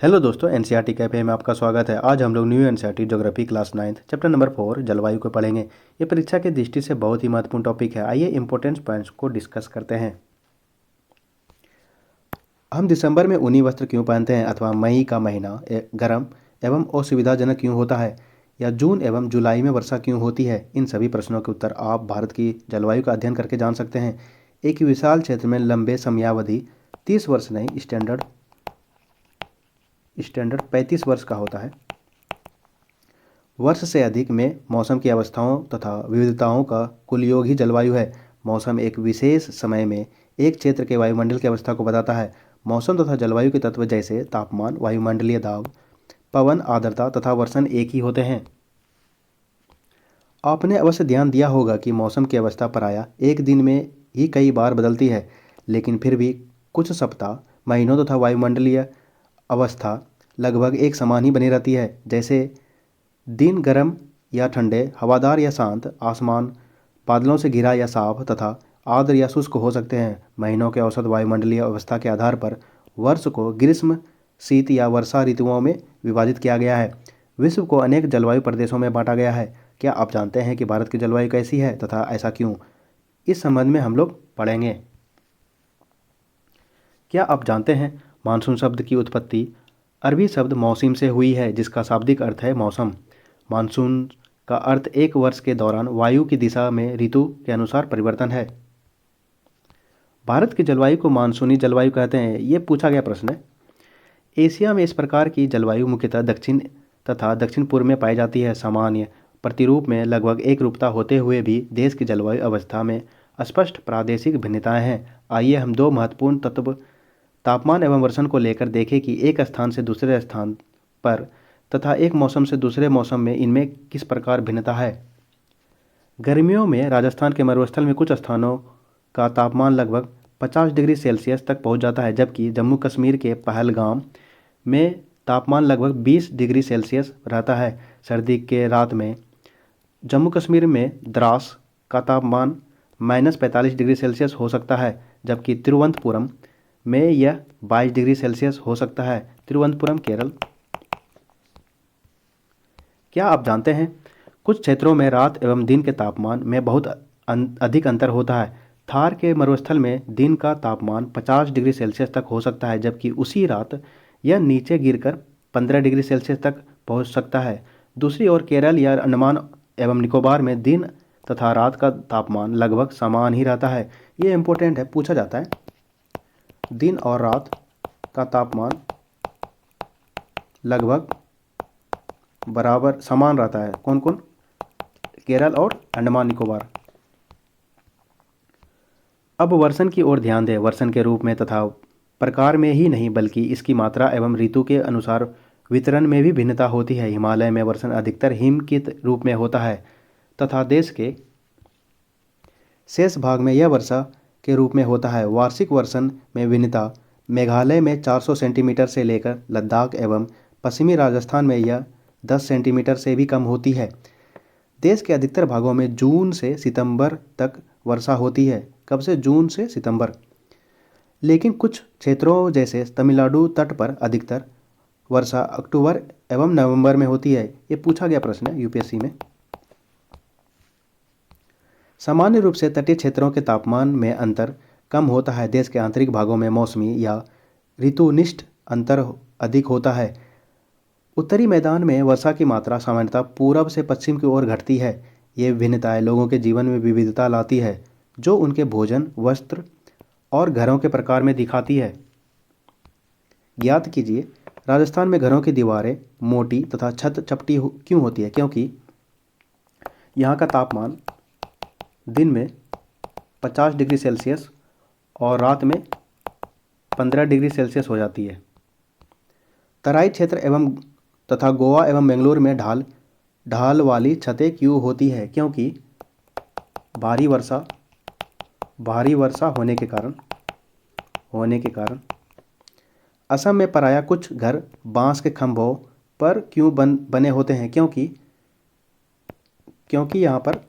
Hello दोस्तों, NCERT cafe में आपका स्वागत है। आज हम लोग new NCERT geography class 9 chapter number 4 जलवायु को पढ़ेंगे। ये परीक्षा की दृष्टि से बहुत ही महत्वपूर्ण टॉपिक है। आइए इंपॉर्टेंट पॉइंट्स को डिस्कस करते हैं। हम दिसंबर में ऊनी वस्त्र क्यों पहनते हैं, अथवा मई का महीना गर्म एवं असुविधाजनक क्यों होता है, या जून एवं जुलाई में वर्षा क्यों होती है, इन सभी प्रश्नों के उत्तर आप भारत की जलवायु का अध्ययन करके जान सकते हैं। एक विशाल क्षेत्र में लंबे समयावधि 30 वर्ष नहीं, स्टैंडर्ड 35 वर्ष का होता है। वर्ष से अधिक में मौसम की अवस्थाओं तथा विविधताओं का कुल योग ही जलवायु है। मौसम एक विशेष समय में एक क्षेत्र के वायुमंडल की अवस्था को बताता है। मौसम तथा जलवायु के तत्व जैसे तापमान, वायुमंडलीय दाब, पवन, आर्द्रता तथा वर्षण एक ही होते हैं। आपने अवश्य ध्यान दिया होगा कि मौसम की अवस्था प्रायः एक दिन में ही कई बार बदलती है, लेकिन फिर भी कुछ सप्ताह, महीनों तथा वायुमंडलीय अवस्था लगभग एक समान ही बनी रहती है। जैसे दिन गर्म या ठंडे, हवादार या शांत, आसमान बादलों से घिरा या साफ तथा आर्द्र या शुष्क हो सकते हैं। महीनों के औसत वायुमंडलीय अवस्था के आधार पर वर्ष को ग्रीष्म, शीत या वर्षा ऋतुओं में विभाजित किया गया है। विश्व को अनेक जलवायु प्रदेशों में बांटा गया है। क्या आप जानते हैं कि भारत की जलवायु कैसी है तथा ऐसा क्यों? इस संबंध में हम लोग पढ़ेंगे। क्या आप जानते हैं मानसून शब्द की उत्पत्ति अरबी शब्द मौसिम से हुई है, जिसका शाब्दिक अर्थ है मौसम। मानसून का अर्थ एक वर्ष के दौरान वायु की दिशा में ऋतु के अनुसार परिवर्तन है। भारत की जलवायु को मानसूनी जलवायु कहते हैं। ये पूछा गया प्रश्न है। एशिया में इस प्रकार की जलवायु मुख्यतः दक्षिण तथा दक्षिण पूर्व में पाई जाती है। सामान्य प्रतिरूप में लगभग एक रूपता होते हुए भी देश की जलवायु अवस्था में स्पष्ट प्रादेशिक भिन्नताएं हैं। आइए हम दो महत्वपूर्ण तत्व तापमान एवं वर्षण को लेकर देखें कि एक स्थान से दूसरे स्थान पर तथा एक मौसम से दूसरे मौसम में इनमें किस प्रकार भिन्नता है। गर्मियों में राजस्थान के मरुस्थल में कुछ स्थानों का तापमान लगभग 50 डिग्री सेल्सियस तक पहुंच जाता है, जबकि जम्मू कश्मीर के पहलगाम में तापमान लगभग 20 डिग्री सेल्सियस रहता है। सर्दी के रात में जम्मू कश्मीर में द्रास का तापमान -45 डिग्री सेल्सियस हो सकता है, जबकि तिरुवनंतपुरम में यह 22 डिग्री सेल्सियस हो सकता है। तिरुवनंतपुरम, केरल। क्या आप जानते हैं कुछ क्षेत्रों में रात एवं दिन के तापमान में बहुत अधिक अंतर होता है। थार के मरुस्थल में दिन का तापमान 50 डिग्री सेल्सियस तक हो सकता है, जबकि उसी रात यह नीचे गिरकर 15 डिग्री सेल्सियस तक पहुंच सकता है। दूसरी ओर केरल या अंडमान एवं निकोबार में दिन तथा रात का तापमान लगभग समान ही रहता है। ये इंपॉर्टेंट है, पूछा जाता है। दिन और रात का तापमान लगभग बराबर समान रहता है। कौन कौन? केरल और अंडमान निकोबार। अब वर्षण की ओर ध्यान दें। वर्षण के रूप में तथा प्रकार में ही नहीं, बल्कि इसकी मात्रा एवं ऋतु के अनुसार वितरण में भी भिन्नता होती है। हिमालय में वर्षण अधिकतर हिम के रूप में होता है तथा देश के शेष भाग में यह वर्षा के रूप में होता है। वार्षिक वर्षण में भिन्नता मेघालय में 400 सेंटीमीटर से लेकर लद्दाख एवं पश्चिमी राजस्थान में यह 10 सेंटीमीटर से भी कम होती है। देश के अधिकतर भागों में जून से सितंबर तक वर्षा होती है। कब से? जून से सितंबर। लेकिन कुछ क्षेत्रों जैसे तमिलनाडु तट पर अधिकतर वर्षा अक्टूबर एवं नवंबर में होती है। ये पूछा गया प्रश्न है यूपीएससी में। सामान्य रूप से तटीय क्षेत्रों के तापमान में अंतर कम होता है। देश के आंतरिक भागों में मौसमी या ऋतुनिष्ठ अंतर अधिक होता है। उत्तरी मैदान में वर्षा की मात्रा सामान्यतः पूरब से पश्चिम की ओर घटती है। ये विभिन्नताएं लोगों के जीवन में विविधता लाती है, जो उनके भोजन, वस्त्र और घरों के प्रकार में दिखाती है। ज्ञात कीजिए, राजस्थान में घरों की दीवारें मोटी तथा छत चपटी क्यों होती है? क्योंकि यहाँ का तापमान दिन में 50 डिग्री सेल्सियस और रात में 15 डिग्री सेल्सियस हो जाती है। तराई क्षेत्र एवं तथा गोवा एवं बेंगलुरु में ढाल वाली छतें क्यों होती है? क्योंकि भारी वर्षा होने के कारण असम में प्रायः कुछ घर बांस के खंभों पर क्यों बने होते हैं? क्योंकि यहाँ पर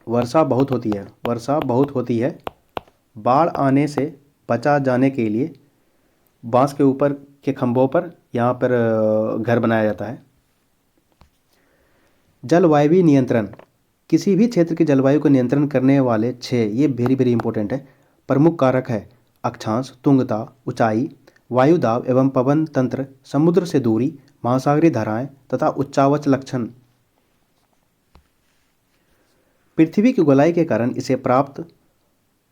वर्षा बहुत होती है। बाढ़ आने से बचा जाने के लिए बांस के ऊपर के खंभों पर यहाँ पर घर बनाया जाता है। जलवायु नियंत्रण, किसी भी क्षेत्र की जलवायु को नियंत्रण करने वाले 6, ये वेरी वेरी इंपॉर्टेंट है, प्रमुख कारक है अक्षांश, तुंगता, ऊंचाई, वायु दाब एवं पवन तंत्र, समुद्र से दूरी, महासागरीय धाराएं तथा उच्चावच लक्षण। पृथ्वी की गोलाई के कारण इसे प्राप्त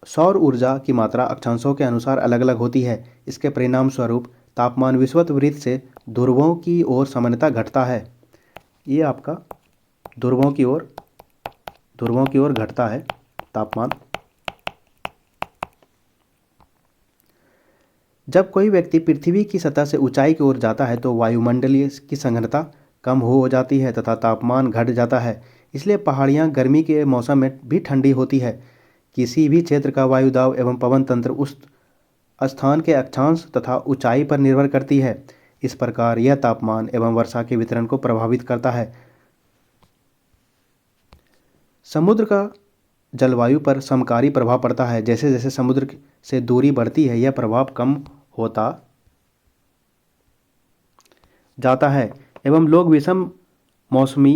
सौर ऊर्जा की मात्रा अक्षांशों के अनुसार अलग अलग होती है। इसके परिणाम स्वरूप तापमान विषुवत वृत्त से ध्रुवों की ओर सामान्यतः घटता है। ये आपका ध्रुवों की ओर घटता है तापमान। जब कोई व्यक्ति पृथ्वी की सतह से ऊंचाई की ओर जाता है तो वायुमंडलीय की सघनता कम हो जाती है तथा तापमान घट जाता है। इसलिए पहाड़ियाँ गर्मी के मौसम में भी ठंडी होती है। किसी भी क्षेत्र का वायु दाब एवं पवन तंत्र उस स्थान के अक्षांश तथा ऊंचाई पर निर्भर करती है। इस प्रकार यह तापमान एवं वर्षा के वितरण को प्रभावित करता है। समुद्र का जलवायु पर समकारी प्रभाव पड़ता है। जैसे जैसे समुद्र से दूरी बढ़ती है यह प्रभाव कम होता जाता है एवं लोग विषम मौसमी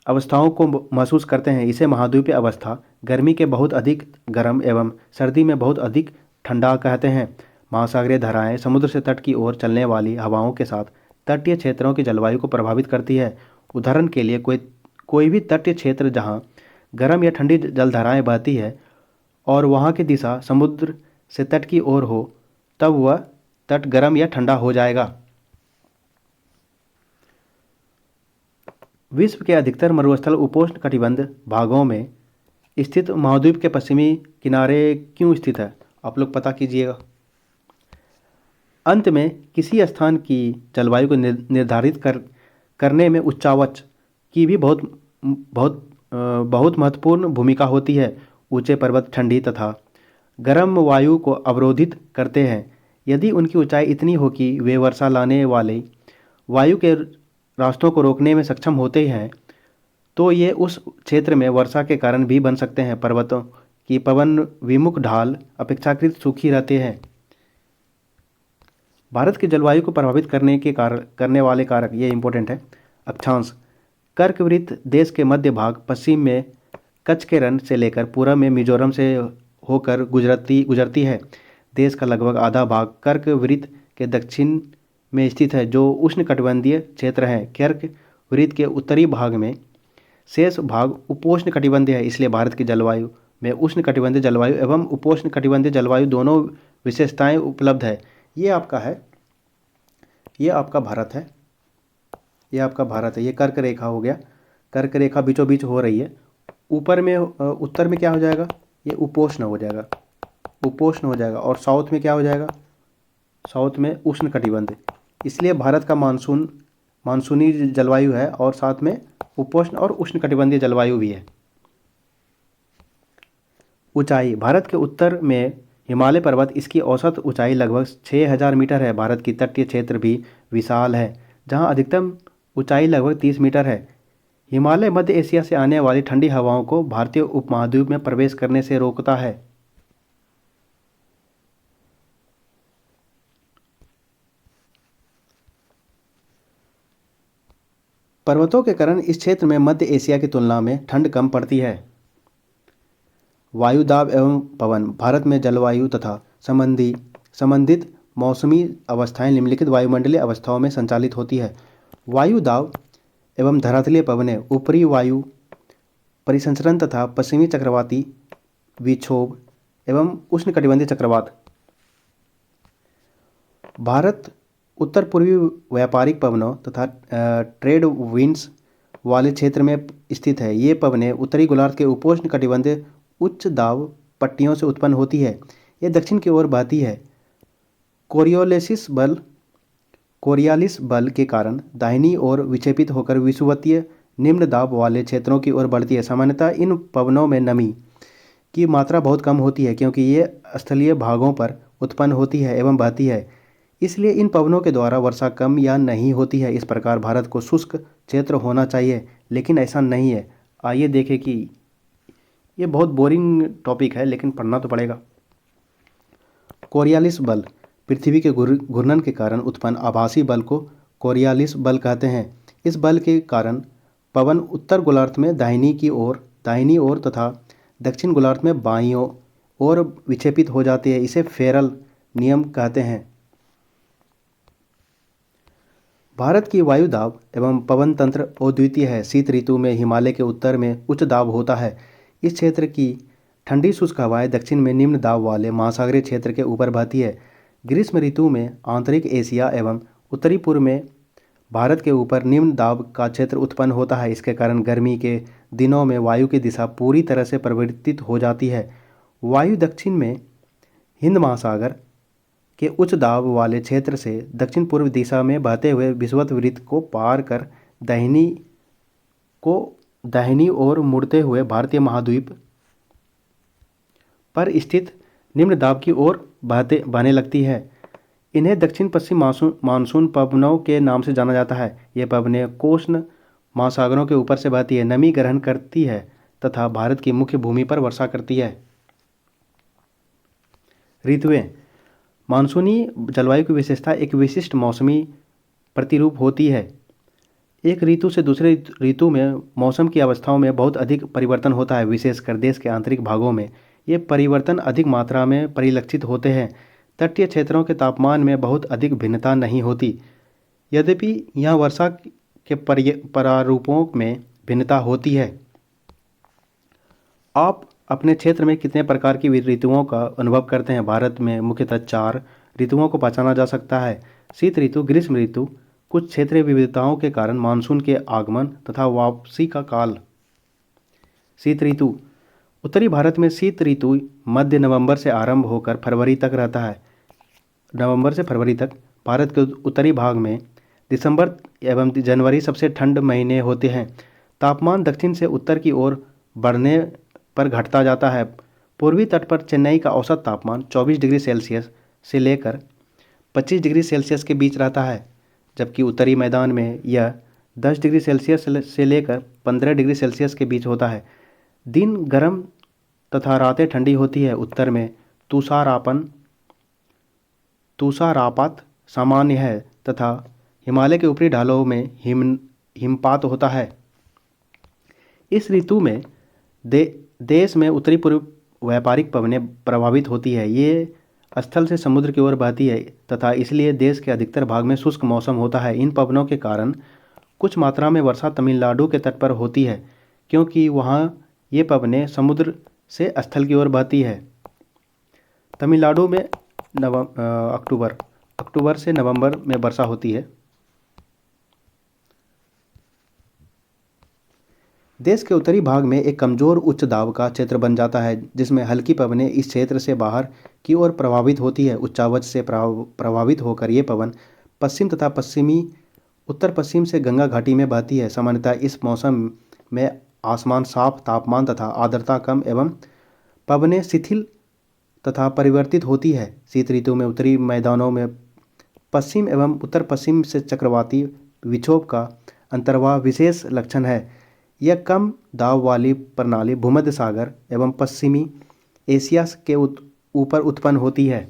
अवस्थाओं को महसूस करते हैं। इसे महाद्वीपीय अवस्था, गर्मी के बहुत अधिक गर्म एवं सर्दी में बहुत अधिक ठंडा कहते हैं। महासागरीय धाराएं समुद्र से तट की ओर चलने वाली हवाओं के साथ तटीय क्षेत्रों की जलवायु को प्रभावित करती है। उदाहरण के लिए कोई भी तटीय क्षेत्र जहां गर्म या ठंडी जलधाराएं बहती है और वहां की दिशा समुद्र से तट की ओर हो, तब वह तट गर्म या ठंडा हो जाएगा। विश्व के अधिकतर मरुस्थल उपोष्ण कटिबंध भागों में स्थित महाद्वीप के पश्चिमी किनारे क्यों स्थित है, आप लोग पता कीजिएगा। अंत में किसी स्थान की जलवायु को निर्धारित करने में उच्चावच की भी बहुत महत्वपूर्ण भूमिका होती है। ऊंचे पर्वत ठंडी तथा गर्म वायु को अवरोधित करते हैं। यदि उनकी ऊंचाई इतनी हो कि वे वर्षा लाने वाले वायु के रास्तों को रोकने में सक्षम होते हैं तो ये उस क्षेत्र में वर्षा के कारण भी बन सकते हैं। पर्वतों की पवन विमुख ढाल अपेक्षाकृत सूखी रहते हैं। भारत की जलवायु को प्रभावित करने वाले कारक, ये इंपॉर्टेंट है। अक्षांश, कर्कवृत्त देश के मध्य भाग, पश्चिम में कच्छ के रण से लेकर पूर्व में मिजोरम से होकर गुजरती है। देश का लगभग आधा भाग कर्कवृत्त के दक्षिण में स्थित है जो उष्णकटिबंधीय क्षेत्र है। कर्कवृत्त के उत्तरी भाग में शेष भाग उपोष्ण कटिबंधीय है। इसलिए भारत की जलवायु में उष्णकटिबंधीय जलवायु एवं उपोष्ण कटिबंधीय जलवायु दोनों विशेषताएं उपलब्ध है। ये आपका भारत है। ये कर्क रेखा हो गया। कर्क रेखा बीचों बीच हो रही है। ऊपर में उत्तर में क्या हो जाएगा, ये उपोष्ण हो जाएगा और साउथ में क्या हो जाएगा, साउथ में उष्ण कटिबंध। इसलिए भारत का मानसूनी जलवायु है और साथ में उपोष्ण और उष्ण कटिबंधीय जलवायु भी है। ऊंचाई, भारत के उत्तर में हिमालय पर्वत, इसकी औसत ऊंचाई लगभग 6000 मीटर है। भारत की तटीय क्षेत्र भी विशाल है जहां अधिकतम ऊंचाई लगभग 30 मीटर है। हिमालय मध्य एशिया से आने वाली ठंडी हवाओं को भारतीय उपमहाद्वीप में प्रवेश करने से रोकता है। पर्वतों के कारण इस क्षेत्र में मध्य एशिया की तुलना में ठंड कम पड़ती है। वायु दाब एवं पवन, भारत में जलवायु तथा संबंधित मौसमी अवस्थाएं निम्नलिखित वायुमंडलीय अवस्थाओं में संचालित होती है। वायु दाब एवं धरातलीय पवनें, ऊपरी वायु परिसंचरण तथा पश्चिमी चक्रवाती विक्षोभ एवं उष्णकटिबंधीय चक्रवात। भारत उत्तर पूर्वी व्यापारिक पवनों तथा ट्रेड विंड्स वाले क्षेत्र में स्थित है। ये पवनें उत्तरी गोलार्ध के उपोष्ण कटिबंधीय उच्च दाब पट्टियों से उत्पन्न होती है। ये दक्षिण की ओर बहती है। कोरियालिस बल के कारण दाहिनी ओर विक्षेपित होकर विषुवतीय निम्न दाब वाले क्षेत्रों की ओर बढ़ती है। सामान्यतः इन पवनों में नमी की मात्रा बहुत कम होती है क्योंकि ये स्थलीय भागों पर उत्पन्न होती है एवं बहती है। इसलिए इन पवनों के द्वारा वर्षा कम या नहीं होती है। इस प्रकार भारत को शुष्क क्षेत्र होना चाहिए, लेकिन ऐसा नहीं है। आइए देखें कि ये बहुत बोरिंग टॉपिक है लेकिन पढ़ना तो पड़ेगा। कोरियालिस बल, पृथ्वी के घूर्णन के कारण उत्पन्न आभासी बल को कोरियालिस बल कहते हैं। इस बल के कारण पवन उत्तर गोलार्ध में दाहिनी ओर तथा दक्षिण गोलार्ध में बाईं ओर विक्षेपित हो जाती है। इसे फेरल नियम कहते हैं। भारत की वायु दाब एवं पवन तंत्र अद्वितीय है। शीत ऋतु में हिमालय के उत्तर में उच्च दाब होता है। इस क्षेत्र की ठंडी शुष्क हवाएं दक्षिण में निम्न दाब वाले महासागरीय क्षेत्र के ऊपर बहती है। ग्रीष्म ऋतु में आंतरिक एशिया एवं उत्तरी पूर्व में भारत के ऊपर निम्न दाब का क्षेत्र उत्पन्न होता है। इसके कारण गर्मी के दिनों में वायु की दिशा पूरी तरह से परिवर्तित हो जाती है। वायु दक्षिण में हिंद महासागर के उच्च दाब वाले क्षेत्र से दक्षिण पूर्व दिशा में बहते हुए विषुवत वृत्त को पार कर दाहिनी ओर मुड़ते हुए भारतीय महाद्वीप पर स्थित निम्न दाब की ओर बहने लगती है। इन्हें दक्षिण पश्चिम मानसून पवनों के नाम से जाना जाता है। ये पवनें कोष्ण महासागरों के ऊपर से बहती है, नमी ग्रहण करती है तथा भारत की मुख्य भूमि पर वर्षा करती है। ऋतुएं। मानसूनी जलवायु की विशेषता एक विशिष्ट मौसमी प्रतिरूप होती है। एक ऋतु से दूसरे ऋतु में मौसम की अवस्थाओं में बहुत अधिक परिवर्तन होता है। विशेषकर देश के आंतरिक भागों में ये परिवर्तन अधिक मात्रा में परिलक्षित होते हैं। तटीय क्षेत्रों के तापमान में बहुत अधिक भिन्नता नहीं होती, यद्यपि यहाँ वर्षा के प्रारूपों में भिन्नता होती है। आप अपने क्षेत्र में कितने प्रकार की ऋतुओं का अनुभव करते हैं? भारत में मुख्यतः 4 ऋतुओं को पहचाना जा सकता है: शीत ऋतु, ग्रीष्म ऋतु, कुछ क्षेत्रीय विविधताओं के कारण मानसून के आगमन तथा वापसी का काल। शीत ऋतु। उत्तरी भारत में शीत ऋतु मध्य नवंबर से आरंभ होकर फरवरी तक रहता है। नवंबर से फरवरी तक। भारत के उत्तरी भाग में दिसंबर एवं जनवरी सबसे ठंड महीने होते हैं। तापमान दक्षिण से उत्तर की ओर बढ़ने पर घटता जाता है। पूर्वी तट पर चेन्नई का औसत तापमान 24 डिग्री सेल्सियस से लेकर 25 डिग्री सेल्सियस के बीच रहता है, जबकि उत्तरी मैदान में यह 10 डिग्री सेल्सियस से लेकर 15 डिग्री सेल्सियस के बीच होता है। दिन गर्म तथा रातें ठंडी होती है। उत्तर में तुषारपात सामान्य है तथा हिमालय के ऊपरी ढालों में हिमपात होता है। इस ऋतु में देश में उत्तरी पूर्व व्यापारिक पवनें प्रभावित होती है। ये स्थल से समुद्र की ओर बहती है तथा इसलिए देश के अधिकतर भाग में शुष्क मौसम होता है। इन पवनों के कारण कुछ मात्रा में वर्षा तमिलनाडु के तट पर होती है, क्योंकि वहाँ ये पवनें समुद्र से स्थल की ओर बहती है। तमिलनाडु में अक्टूबर से नवंबर में वर्षा होती है। देश के उत्तरी भाग में एक कमजोर उच्च दाब का क्षेत्र बन जाता है, जिसमें हल्की पवनें इस क्षेत्र से बाहर की ओर प्रभावित होती है। उच्चावच से प्रभावित होकर ये पवन पश्चिम तथा उत्तर पश्चिम से गंगा घाटी में बहती है। सामान्यतः इस मौसम में आसमान साफ, तापमान तथा आर्द्रता कम एवं पवनें शिथिल तथा परिवर्तित होती है। शीत ऋतु में उत्तरी मैदानों में पश्चिम एवं उत्तर पश्चिम से चक्रवाती विक्षोभ का अंतर्वाह विशेष लक्षण है। यह कम दाब वाली प्रणाली भूमध्य सागर एवं पश्चिमी एशिया के ऊपर उत्पन्न होती है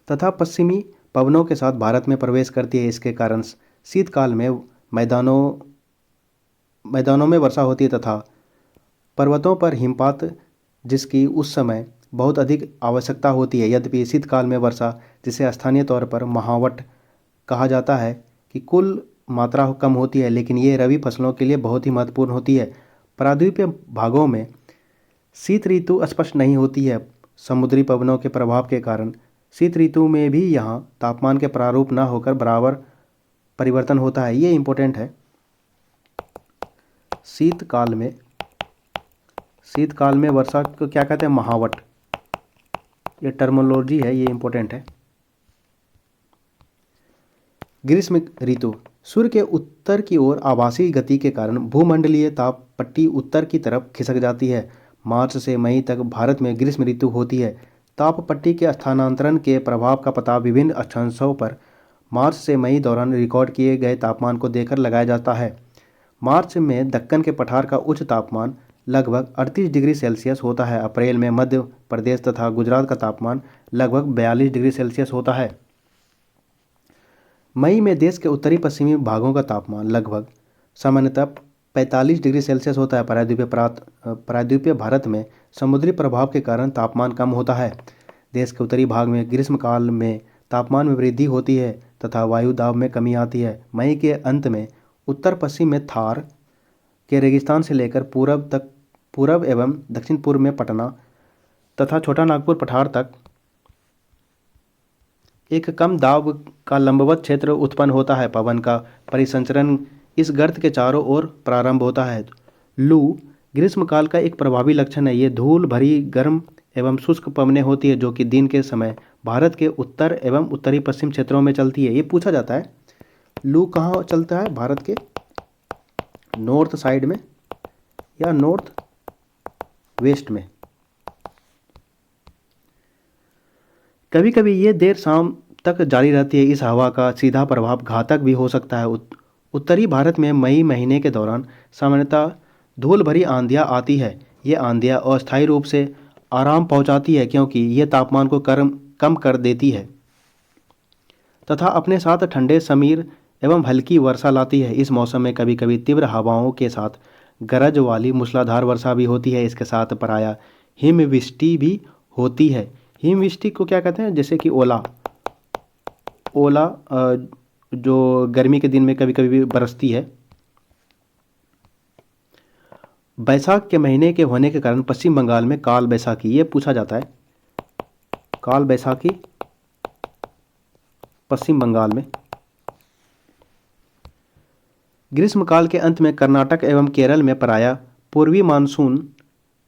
तथा पश्चिमी पवनों के साथ भारत में प्रवेश करती है। इसके कारण शीतकाल में मैदानों में वर्षा होती है तथा पर्वतों पर हिमपात, जिसकी उस समय बहुत अधिक आवश्यकता होती है। यद्यपि शीतकाल में वर्षा, जिसे स्थानीय तौर पर महावट कहा जाता है, कि कुल मात्रा कम होती है, लेकिन ये रबी फसलों के लिए बहुत ही महत्वपूर्ण होती है। प्रायद्वीपीय भागों में शीत ऋतु स्पष्ट नहीं होती है। समुद्री पवनों के प्रभाव के कारण शीत ऋतु में भी यहाँ तापमान के प्रारूप न होकर बराबर परिवर्तन होता है। ये इम्पोर्टेंट है। शीतकाल में वर्षा को क्या कहते हैं? महावट। ये टर्मिनोलॉजी है, ये इम्पोर्टेंट है। ग्रीष्म ऋतु। सूर्य के उत्तर की ओर आभासी गति के कारण भूमंडलीय ताप पट्टी उत्तर की तरफ खिसक जाती है। मार्च से मई तक भारत में ग्रीष्म ऋतु होती है। ताप पट्टी के स्थानांतरण के प्रभाव का पता विभिन्न अक्षांशों पर मार्च से मई दौरान रिकॉर्ड किए गए तापमान को देखकर लगाया जाता है। मार्च में दक्कन के पठार का उच्च तापमान लगभग 38 डिग्री सेल्सियस होता है। अप्रैल में मध्य प्रदेश तथा गुजरात का तापमान लगभग 42 डिग्री सेल्सियस होता है। मई में देश के उत्तरी पश्चिमी भागों का तापमान लगभग सामान्यतः 45 डिग्री सेल्सियस होता है। प्रायद्वीपीय भारत में समुद्री प्रभाव के कारण तापमान कम होता है। देश के उत्तरी भाग में ग्रीष्मकाल में तापमान में वृद्धि होती है तथा वायु दाब में कमी आती है। मई के अंत में उत्तर पश्चिम में थार के रेगिस्तान से लेकर पूर्व एवं दक्षिण पूर्व में पटना तथा छोटा नागपुर पठार तक एक कम दाब का लंबवत क्षेत्र उत्पन्न होता है। पवन का परिसंचरण इस गर्त के चारों ओर प्रारंभ होता है। लू ग्रीष्मकाल का एक प्रभावी लक्षण है। ये धूल भरी गर्म एवं शुष्क पवनें होती है जो कि दिन के समय भारत के उत्तर एवं उत्तरी पश्चिम क्षेत्रों में चलती है। ये पूछा जाता है लू कहाँ चलता है, भारत के नॉर्थ साइड में या नॉर्थ वेस्ट में। कभी कभी ये देर शाम तक जारी रहती है। इस हवा का सीधा प्रभाव घातक भी हो सकता है। उत्तरी भारत में मई महीने के दौरान सामान्यतः धूल भरी आंधियाँ आती है। ये आंधियाँ अस्थायी रूप से आराम पहुंचाती है क्योंकि ये तापमान को कम कर देती है तथा अपने साथ ठंडे समीर एवं हल्की वर्षा लाती है। इस मौसम में कभी कभी तीव्र हवाओं के साथ गरज वाली मूसलाधार वर्षा भी होती है। इसके साथ प्रायः हिमवृष्टि भी होती है। हिमवृष्टि को क्या कहते हैं, जैसे कि ओला जो गर्मी के दिन में कभी कभी बरसती है। बैसाख के महीने के होने के कारण पश्चिम बंगाल में काल बैसाखी, ये पूछा जाता है काल बैसाखी पश्चिम बंगाल में। ग्रीष्मकाल के अंत में कर्नाटक एवं केरल में प्रायः पूर्वी मानसून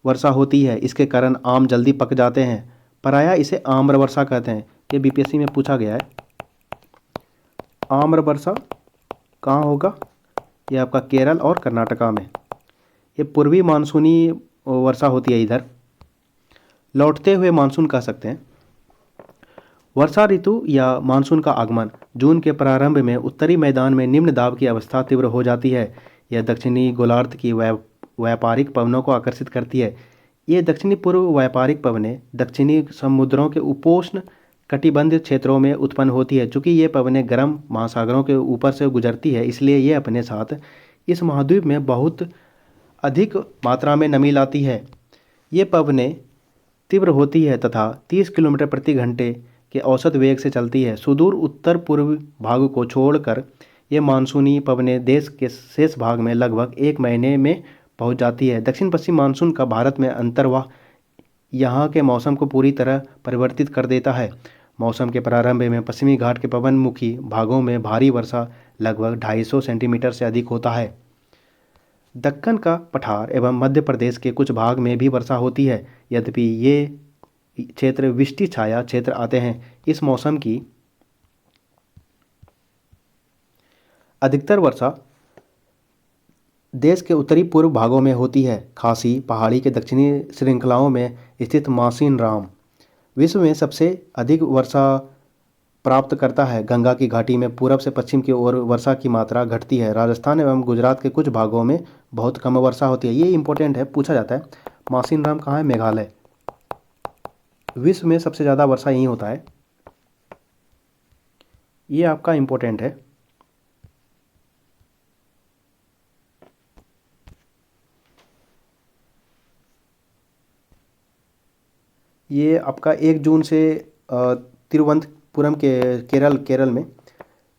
वर्षा होती है। इसके कारण आम जल्दी पक जाते हैं। प्रायः इसे आम्र वर्षा कहते हैं। ये बीपीएससी में पूछा गया है। आम्र वर्षा कहाँ होगा, ये आपका केरल और कर्नाटका में। ये पूर्वी मानसूनी वर्षा होती है इधर। लौटते हुए मानसून कह सकते हैं। वर्षा ऋतु या मानसून का आगमन जून के प्रारंभ में उत्तरी मैदान में निम्न दाब की अवस्था तीव्र हो जाती है। यह दक्षिणी गोलार्ध की व्यापारिक पवनों को आकर्षित करती है। ये दक्षिणी पूर्व व्यापारिक पवनें दक्षिणी समुद्रों के उपोष्ण कटिबंधीय क्षेत्रों में उत्पन्न होती है। चूँकि ये पवनें गर्म महासागरों के ऊपर से गुजरती है, इसलिए ये अपने साथ इस महाद्वीप में बहुत अधिक मात्रा में नमी लाती है। ये पवनें तीव्र होती है तथा 30 किलोमीटर प्रति घंटे के औसत वेग से चलती है। सुदूर उत्तर पूर्व भाग को छोड़कर ये मानसूनी पवनें देश के शेष भाग में लगभग एक महीने में पहुंच जाती है। दक्षिण पश्चिम मानसून का भारत में अंतर्वाह यहाँ के मौसम को पूरी तरह परिवर्तित कर देता है। मौसम के प्रारंभ में पश्चिमी घाट के पवनमुखी भागों में भारी वर्षा लगभग 250 सेंटीमीटर से अधिक होता है। दक्कन का पठार एवं मध्य प्रदेश के कुछ भाग में भी वर्षा होती है। यद्यपि ये क्षेत्र वृष्टि छाया क्षेत्र आते हैं। इस मौसम की अधिकतर वर्षा देश के उत्तरी पूर्व भागों में होती है। खासी पहाड़ी के दक्षिणी श्रृंखलाओं में स्थित मासिनराम विश्व में सबसे अधिक वर्षा प्राप्त करता है। गंगा की घाटी में पूरब से पश्चिम की ओर वर्षा की मात्रा घटती है। राजस्थान एवं गुजरात के कुछ भागों में बहुत कम वर्षा होती है। ये इंपॉर्टेंट है, पूछा जाता है। मासिनराम कहाँ है, मेघालय। विश्व में सबसे ज़्यादा वर्षा यहीं होता है। ये आपका इंपॉर्टेंट है। ये आपका 1 जून से तिरुवनंतपुरम के केरल में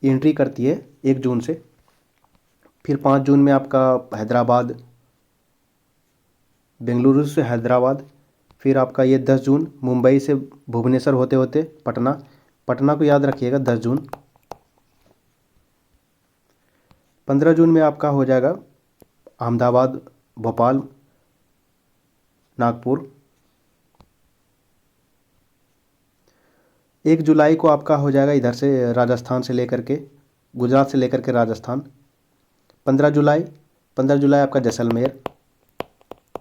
एंट्री करती है 1 जून से। फिर 5 जून में आपका हैदराबाद, बेंगलुरु से हैदराबाद। फिर आपका ये 10 जून मुंबई से भुवनेश्वर होते होते पटना को याद रखिएगा 10 जून। 15 जून में आपका हो जाएगा अहमदाबाद, भोपाल, नागपुर। 1 जुलाई को आपका हो जाएगा इधर से राजस्थान से लेकर के, गुजरात से लेकर के राजस्थान। 15 जुलाई आपका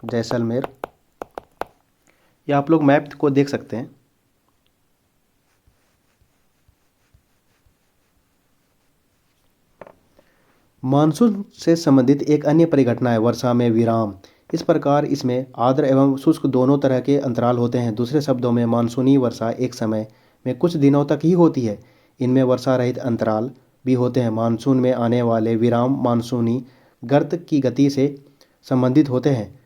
जैसलमेर। ये आप लोग मैप को देख सकते हैं। मानसून से संबंधित एक अन्य परिघटना है वर्षा में विराम। इस प्रकार इसमें आर्द्र एवं शुष्क दोनों तरह के अंतराल होते हैं। दूसरे शब्दों में मानसूनी वर्षा एक समय में कुछ दिनों तक ही होती है। इनमें वर्षा रहित अंतराल भी होते हैं। मानसून में आने वाले विराम मानसूनी गर्त की गति से संबंधित होते हैं।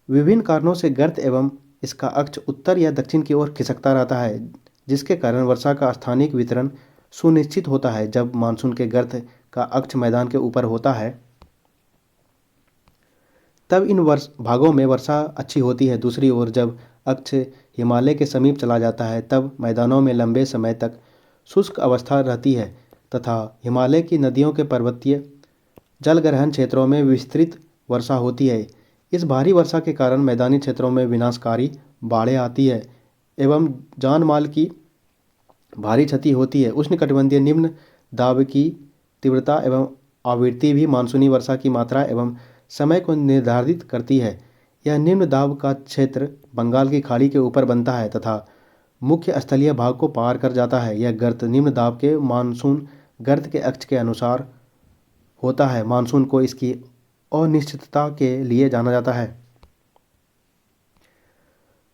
विभिन्न कारणों से गर्त एवं इसका अक्ष उत्तर या दक्षिण की ओर खिसकता रहता है, जिसके कारण वर्षा का स्थानिक वितरण सुनिश्चित होता है। जब मानसून के गर्त का अक्ष मैदान के ऊपर होता है तब इन भागों में वर्षा अच्छी होती है। दूसरी ओर जब अक्ष हिमालय के समीप चला जाता है तब मैदानों में लंबे समय तक शुष्क अवस्था रहती है तथा हिमालय की नदियों के पर्वतीय जलग्रहण क्षेत्रों में विस्तृत वर्षा होती है। इस भारी वर्षा के कारण मैदानी क्षेत्रों में विनाशकारी बाढ़ें आती है एवं जान माल की भारी क्षति होती है। उष्णकटिबंधीय निम्न दाब की तीव्रता एवं आवृत्ति भी मानसूनी वर्षा की मात्रा एवं समय को निर्धारित करती है। यह निम्न दाब का क्षेत्र बंगाल की खाड़ी के ऊपर बनता है तथा मुख्य स्थलीय भाग को पार कर जाता है। यह गर्त निम्न दाब के मानसून गर्त के अक्ष के अनुसार होता है। मानसून को इसकी अनिश्चितता के लिए जाना जाता है।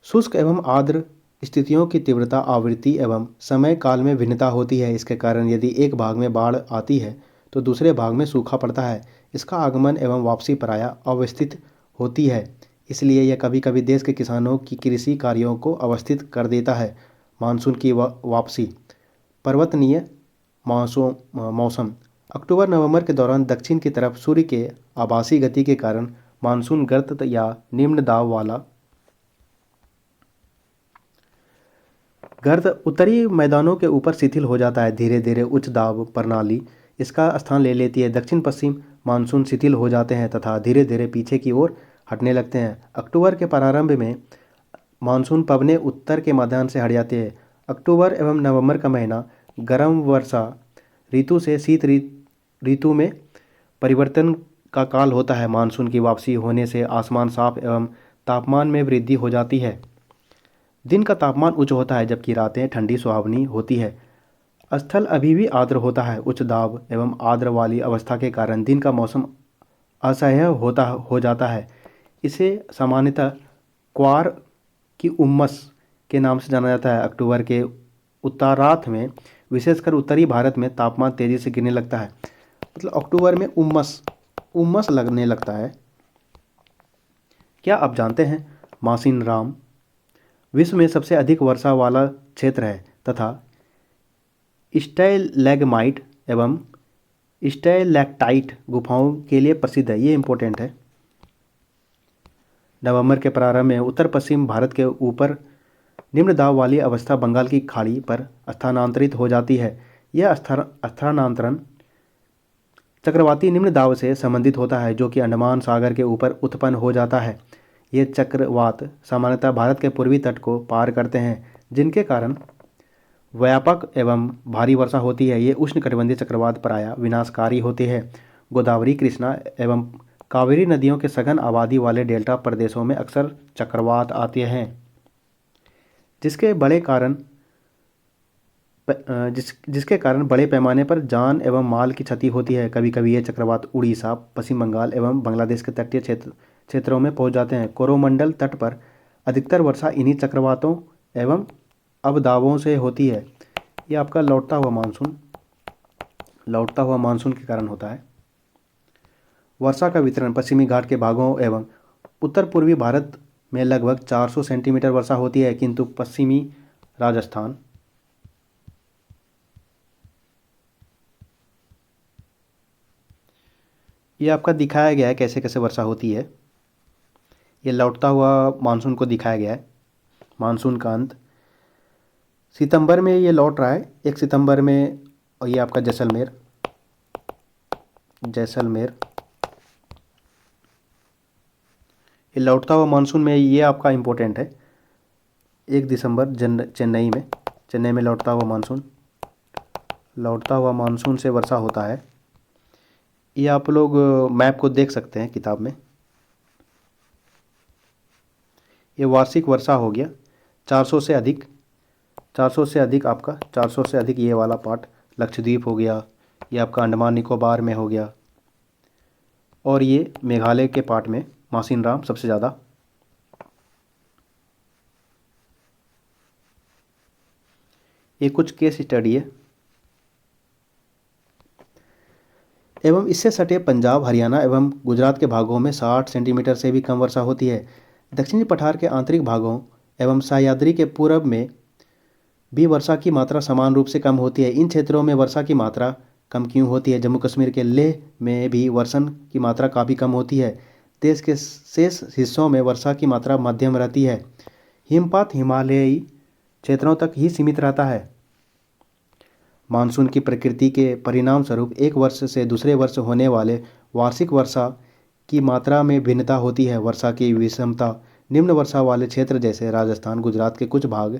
शुष्क एवं आर्द्र स्थितियों की तीव्रता, आवृत्ति एवं समय काल में भिन्नता होती है। इसके कारण यदि एक भाग में बाढ़ आती है तो दूसरे भाग में सूखा पड़ता है। इसका आगमन एवं वापसी प्रायः अव्यवस्थित होती है, इसलिए यह कभी कभी देश के किसानों की कृषि कार्यों को अवस्थित कर देता है। मानसून की वापसी। पर्वतनीय मौसम। अक्टूबर नवंबर के दौरान दक्षिण की तरफ सूर्य के आभासी गति के कारण मानसून गर्त या निम्न दाब वाला गर्त उत्तरी मैदानों के ऊपर शिथिल हो जाता है। धीरे धीरे उच्च दाब प्रणाली इसका स्थान ले लेती है। दक्षिण पश्चिम मानसून शिथिल हो जाते हैं तथा धीरे धीरे पीछे की ओर हटने लगते हैं। अक्टूबर के प्रारंभ में मानसून पवनें उत्तर के मैदान से हट जाती है। अक्टूबर एवं नवंबर का महीना गर्म वर्षा ऋतु से शीत ऋतु में परिवर्तन का काल होता है। मानसून की वापसी होने से आसमान साफ एवं तापमान में वृद्धि हो जाती है। दिन का तापमान उच्च होता है जबकि रातें ठंडी सुहावनी होती है। स्थल अभी भी आर्द्र होता है। उच्च दाब एवं आर्द्र वाली अवस्था के कारण दिन का मौसम असह्य हो जाता है। इसे सामान्यतः क्वार की उम्मस के नाम से जाना जाता है। अक्टूबर के उत्तरार्ध में विशेषकर उत्तरी भारत में तापमान तेज़ी से गिरने लगता है। मतलब अक्टूबर में उम्मस लगने लगता है। क्या आप जानते हैं मासिनराम विश्व में सबसे अधिक वर्षा वाला क्षेत्र है तथा स्टैलेग्माइट एवं स्टैलेक्टाइट गुफाओं के लिए प्रसिद्ध है। ये इंपॉर्टेंट है। नवंबर के प्रारंभ में उत्तर पश्चिम भारत के ऊपर निम्न दाब वाली अवस्था बंगाल की खाड़ी पर स्थानांतरित हो जाती है। यह स्थानांतरण चक्रवाती निम्न दाब से संबंधित होता है जो कि अंडमान सागर के ऊपर उत्पन्न हो जाता है। ये चक्रवात सामान्यतः भारत के पूर्वी तट को पार करते हैं जिनके कारण व्यापक एवं भारी वर्षा होती है। ये उष्णकटिबंधीय चक्रवात प्रायः विनाशकारी होते हैं। गोदावरी, कृष्णा एवं कावेरी नदियों के सघन आबादी वाले डेल्टा प्रदेशों में अक्सर चक्रवात आते हैं जिसके कारण बड़े पैमाने पर जान एवं माल की क्षति होती है। कभी कभी ये चक्रवात उड़ीसा, पश्चिम बंगाल एवं बांग्लादेश के तटीय क्षेत्रों में पहुंच जाते हैं। कोरोमंडल तट पर अधिकतर वर्षा इन्हीं चक्रवातों एवं अवदाबों से होती है। ये आपका लौटता हुआ मानसून के कारण होता है। वर्षा का वितरण पश्चिमी घाट के भागों एवं उत्तर पूर्वी भारत में लगभग 400 सेंटीमीटर वर्षा होती है, किंतु पश्चिमी राजस्थान, ये आपका दिखाया गया है कैसे कैसे वर्षा होती है। ये लौटता हुआ मानसून को दिखाया गया है। मानसून का अंत सितंबर में ये लौट रहा है, 1 सितंबर में। और ये आपका जैसलमेर ये लौटता हुआ मानसून में ये आपका इम्पोर्टेंट है। 1 दिसंबर चेन्नई में लौटता हुआ मानसून से वर्षा होता है। ये आप लोग मैप को देख सकते हैं किताब में। ये वार्षिक वर्षा हो गया 400 से अधिक ये वाला पार्ट लक्षद्वीप हो गया। ये आपका अंडमान निकोबार में हो गया और ये मेघालय के पार्ट में मासिनराम सबसे ज़्यादा। ये कुछ केस स्टडी है। एवं इससे सटे पंजाब, हरियाणा एवं गुजरात के भागों में 60 सेंटीमीटर से भी कम वर्षा होती है। दक्षिणी पठार के आंतरिक भागों एवं सह्याद्री के पूर्व में भी वर्षा की मात्रा समान रूप से कम होती है। इन क्षेत्रों में वर्षा की मात्रा कम क्यों होती है? जम्मू कश्मीर के लेह में भी वर्षण की मात्रा काफ़ी कम होती है। देश के शेष हिस्सों में वर्षा की मात्रा मध्यम रहती है। हिमपात हिमालयी क्षेत्रों तक ही सीमित रहता है। मानसून की प्रकृति के परिणाम स्वरूप एक वर्ष से दूसरे वर्ष होने वाले वार्षिक वर्षा की मात्रा में भिन्नता होती है। वर्षा की विषमता निम्न वर्षा वाले क्षेत्र जैसे राजस्थान, गुजरात के कुछ भाग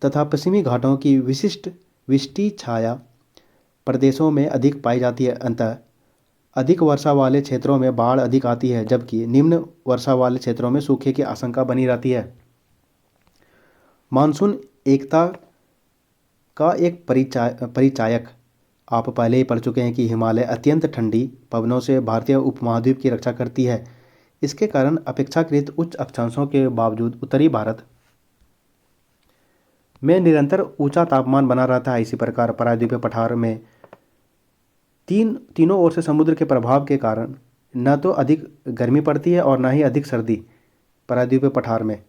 तथा पश्चिमी घाटों की विशिष्ट वृष्टि छाया प्रदेशों में अधिक पाई जाती है। अतः अधिक वर्षा वाले क्षेत्रों में बाढ़ अधिक आती है, जबकि निम्न वर्षा वाले क्षेत्रों में सूखे की आशंका बनी रहती है। मानसून एकता का एक परिचायक आप पहले ही पढ़ चुके हैं कि हिमालय अत्यंत ठंडी पवनों से भारतीय उपमहाद्वीप की रक्षा करती है। इसके कारण अपेक्षाकृत उच्च अक्षांशों के बावजूद उत्तरी भारत में निरंतर ऊंचा तापमान बना रहता है। इसी प्रकार प्रायद्वीपीय पठार में तीनों ओर से समुद्र के प्रभाव के कारण न तो अधिक गर्मी पड़ती है और न ही अधिक सर्दी प्रायद्वीपीय पठार में।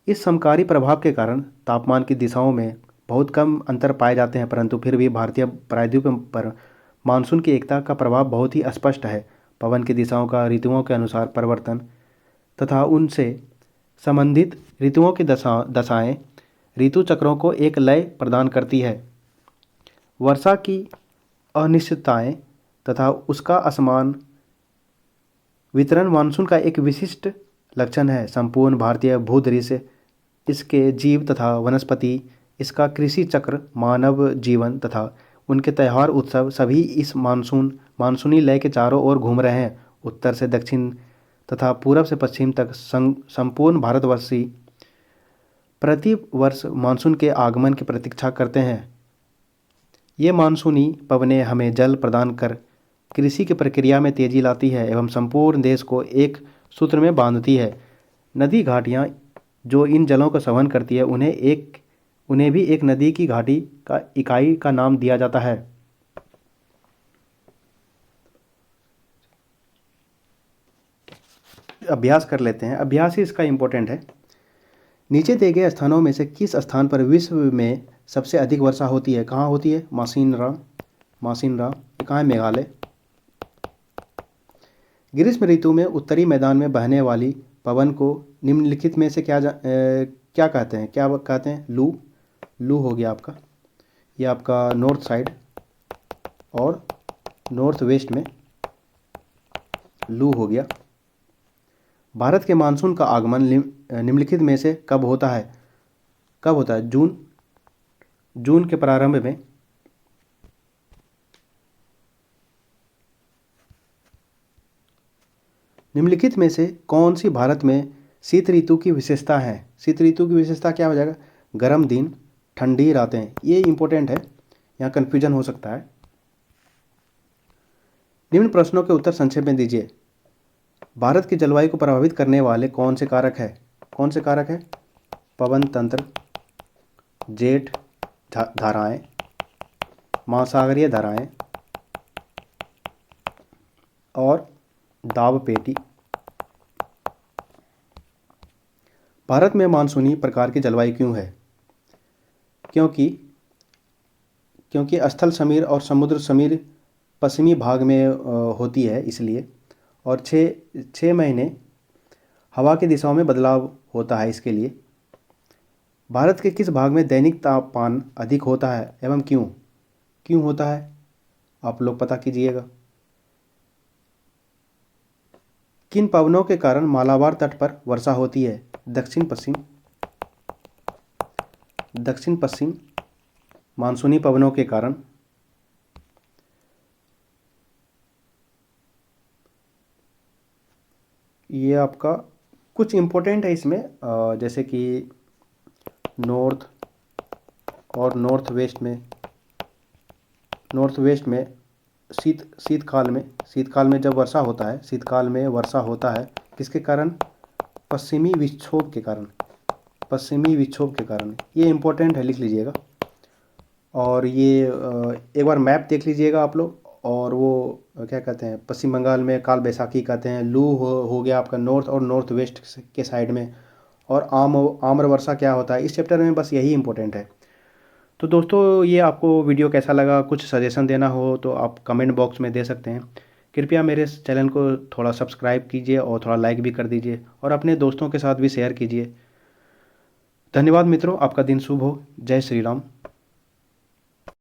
इस समकारी प्रभाव के कारण तापमान की दिशाओं में बहुत कम अंतर पाए जाते हैं, परंतु फिर भी भारतीय प्रायद्वीप पर मानसून की एकता का प्रभाव बहुत ही स्पष्ट है। पवन की दिशाओं का ऋतुओं के अनुसार परिवर्तन तथा उनसे संबंधित ऋतुओं की दशाएं ऋतु चक्रों को एक लय प्रदान करती है। वर्षा की अनिश्चितताएं तथा उसका असमान वितरण मानसून का एक विशिष्ट लक्षण है। संपूर्ण भारतीय भूदृश्य, इसके जीव तथा वनस्पति, इसका कृषि चक्र, मानव जीवन तथा उनके त्यौहार उत्सव सभी इस मानसूनी लय के चारों ओर घूम रहे हैं। उत्तर से दक्षिण तथा पूरब से पश्चिम तक संपूर्ण भारतवर्षी प्रति वर्ष मानसून के आगमन की प्रतीक्षा करते हैं। ये मानसूनी पवनें हमें जल प्रदान कर कृषि की प्रक्रिया में तेजी लाती है एवं संपूर्ण देश को एक सूत्र में बांधती है। नदी घाटियाँ जो इन जलों को संवहन करती है, उन्हें भी एक नदी की घाटी का इकाई का नाम दिया जाता है। अभ्यास कर लेते हैं। अभ्यास ही इसका इम्पोर्टेंट है। नीचे दिए गए स्थानों में से किस स्थान पर विश्व में सबसे अधिक वर्षा होती है? कहाँ होती है? मासिनराम। ये कहाँ है? मेघालय। ग्रीष्म ऋतु में उत्तरी मैदान में बहने वाली पवन को निम्नलिखित में से क्या कहते हैं? लू हो गया आपका। ये आपका नॉर्थ साइड और नॉर्थ वेस्ट में लू हो गया। भारत के मानसून का आगमन निम्नलिखित में से कब होता है? जून के प्रारंभ में। निम्नलिखित में से कौन सी भारत में शीत ऋतु की विशेषता है? शीत ऋतु की विशेषता क्या हो जाएगा? गर्म दिन, ठंडी रातें। ये इंपॉर्टेंट है, यहाँ कन्फ्यूजन हो सकता है। निम्न प्रश्नों के उत्तर संक्षेप में दीजिए। भारत की जलवायु को प्रभावित करने वाले कौन से कारक हैं? पवन तंत्र, जेट धाराएं, महासागरीय धाराएं और दाब पेटी। भारत में मानसूनी प्रकार की जलवायु क्यों है? क्योंकि स्थल समीर और समुद्र समीर पश्चिमी भाग में होती है, इसलिए। और 6 महीने हवा की दिशाओं में बदलाव होता है, इसके लिए। भारत के किस भाग में दैनिक तापमान अधिक होता है एवं क्यों होता है? आप लोग पता कीजिएगा। किन पवनों के कारण मालाबार तट पर वर्षा होती है? दक्षिण पश्चिम मानसूनी पवनों के कारण। ये आपका कुछ इम्पोर्टेंट है इसमें, जैसे कि नॉर्थ और नॉर्थ वेस्ट में शीतकाल में जब वर्षा होता है, शीतकाल में वर्षा होता है किसके कारण? पश्चिमी विक्षोभ के कारण, पश्चिमी विक्षोभ के कारण। ये इम्पोर्टेंट है, लिख लीजिएगा। और ये एक बार मैप देख लीजिएगा आप लोग। और वो क्या कहते हैं, पश्चिम बंगाल में काल बैसाखी कहते हैं। लू हो गया आपका नॉर्थ और नॉर्थ वेस्ट के साइड में। और आम्र वर्षा क्या होता है, इस चैप्टर में बस यही इंपॉर्टेंट है। तो दोस्तों, ये आपको वीडियो कैसा लगा, कुछ सजेशन देना हो तो आप कमेंट बॉक्स में दे सकते हैं। कृपया मेरे इस चैनल को थोड़ा सब्सक्राइब कीजिए और थोड़ा लाइक भी कर दीजिए और अपने दोस्तों के साथ भी शेयर कीजिए। धन्यवाद मित्रों, आपका दिन शुभ हो। जय श्री राम।